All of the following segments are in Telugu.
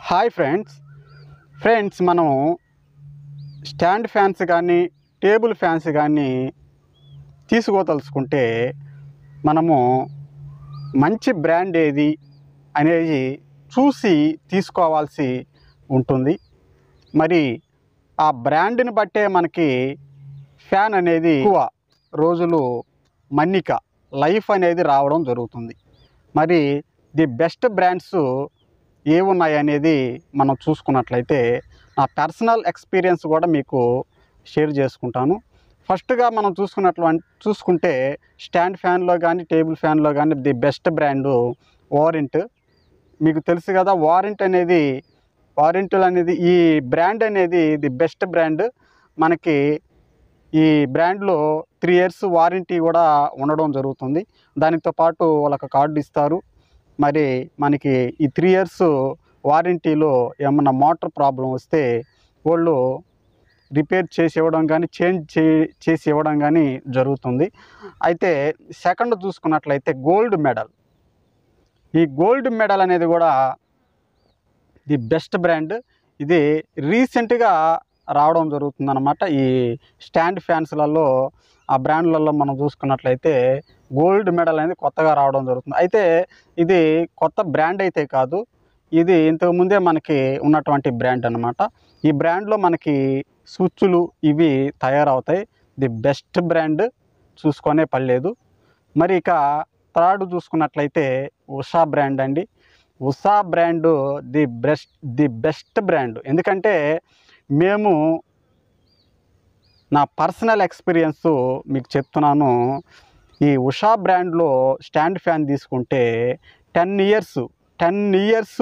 హాయ్ ఫ్రెండ్స్ మనం స్టాండ్ ఫ్యాన్స్ కానీ టేబుల్ ఫ్యాన్స్ కానీ తీసుకోదలుచుకుంటే మనము మంచి బ్రాండ్ ఏది అనేది చూసి తీసుకోవాల్సి ఉంటుంది. మరి ఆ బ్రాండ్ని బట్టే మనకి ఫ్యాన్ అనేది ఎక్కువ రోజులు మన్నిక లైఫ్ అనేది రావడం జరుగుతుంది. మరి ది బెస్ట్ బ్రాండ్స్ ఏమున్నాయి అనేది మనం చూసుకున్నట్లయితే నా పర్సనల్ ఎక్స్పీరియన్స్ కూడా మీకు షేర్ చేసుకుంటాను. ఫస్ట్గా మనం చూసుకుంటే స్టాండ్ ఫ్యాన్లో కానీ టేబుల్ ఫ్యాన్లో కానీ ది బెస్ట్ బ్రాండు వారెంట్. మీకు తెలుసు కదా, వారెంట్లు అనేది ఈ బ్రాండ్ అనేది ది బెస్ట్ బ్రాండ్. మనకి ఈ బ్రాండ్లో 3 years వారంటీ కూడా ఉండడం జరుగుతుంది. దానితో పాటు వాళ్ళకి కార్డు ఇస్తారు. మరి మనకి ఈ 3 years వారంటీలో ఏమన్నా మోటార్ ప్రాబ్లం వస్తే వాళ్ళు రిపేర్ చేసి ఇవ్వడం కానీ చేసి ఇవ్వడం కానీ జరుగుతుంది. అయితే సెకండ్ చూసుకున్నట్లయితే గోల్డ్ మెడల్. ఈ గోల్డ్ మెడల్ అనేది కూడా ది బెస్ట్ బ్రాండ్. ఇది రీసెంట్గా రావడం జరుగుతుంది అన్నమాట. ఈ స్టాండ్ ఫ్యాన్స్లలో ఆ బ్రాండ్లలో మనం చూసుకున్నట్లయితే గోల్డ్ మెడల్ అనేది కొత్తగా రావడం జరుగుతుంది. అయితే ఇది కొత్త బ్రాండ్ అయితే కాదు, ఇది ఇంతకుముందే మనకి ఉన్నటువంటి బ్రాండ్ అన్నమాట. ఈ బ్రాండ్లో మనకి స్విచ్లు ఇవి తయారవుతాయి. ది బెస్ట్ బ్రాండ్, చూసుకొనే పడలేదు. మరి ఇక థర్డ్ చూసుకున్నట్లయితే ఉషా బ్రాండ్ అండి. Usha brand the best brand. ఎందుకంటే మేము నా పర్సనల్ ఎక్స్పీరియన్స్ మీకు చెప్తున్నాను. ఈ ఉషా బ్రాండ్లో స్టాండ్ ఫ్యాన్ తీసుకుంటే 10 years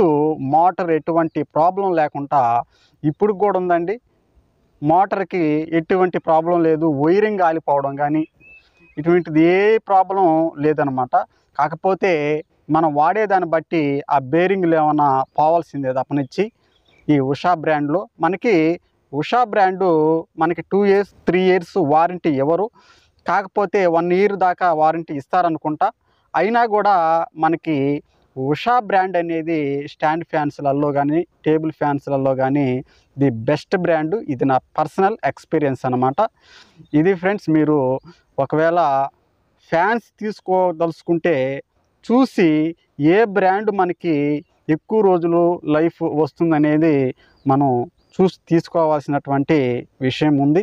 మోటార్ ఎటువంటి ప్రాబ్లం లేకుండా ఇప్పుడు కూడా ఉందండి. మోటార్కి ఎటువంటి ప్రాబ్లం లేదు, వైరింగ్ ఆలిపోవడం కానీ ఇటువంటిది ఏ ప్రాబ్లం లేదనమాట. కాకపోతే మనం వాడేదాన్ని బట్టి ఆ బేరింగ్లు ఏమైనా పోవాల్సిందే తప్పనిచ్చి ఈ ఉషా బ్రాండ్లో మనకి మనకి 2 years 3 years వారంటీ ఎవరు, కాకపోతే 1 year దాకా వారంటీ ఇస్తారనుకుంటా. అయినా కూడా మనకి ఉషా బ్రాండ్ అనేది స్టాండ్ ఫ్యాన్స్లలో కానీ టేబుల్ ఫ్యాన్స్లలో కానీ ది బెస్ట్ బ్రాండ్. ఇది నా పర్సనల్ ఎక్స్పీరియన్స్ అన్నమాట. ఇది ఫ్రెండ్స్, మీరు ఒకవేళ ఫ్యాన్స్ తీసుకోదలుచుకుంటే చూసి ఏ బ్రాండ్ మనకి ఎక్కువ రోజులు లైఫ్ వస్తుందనేది మనం చూసి తీసుకోవాల్సినటువంటి విషయం ఉంది.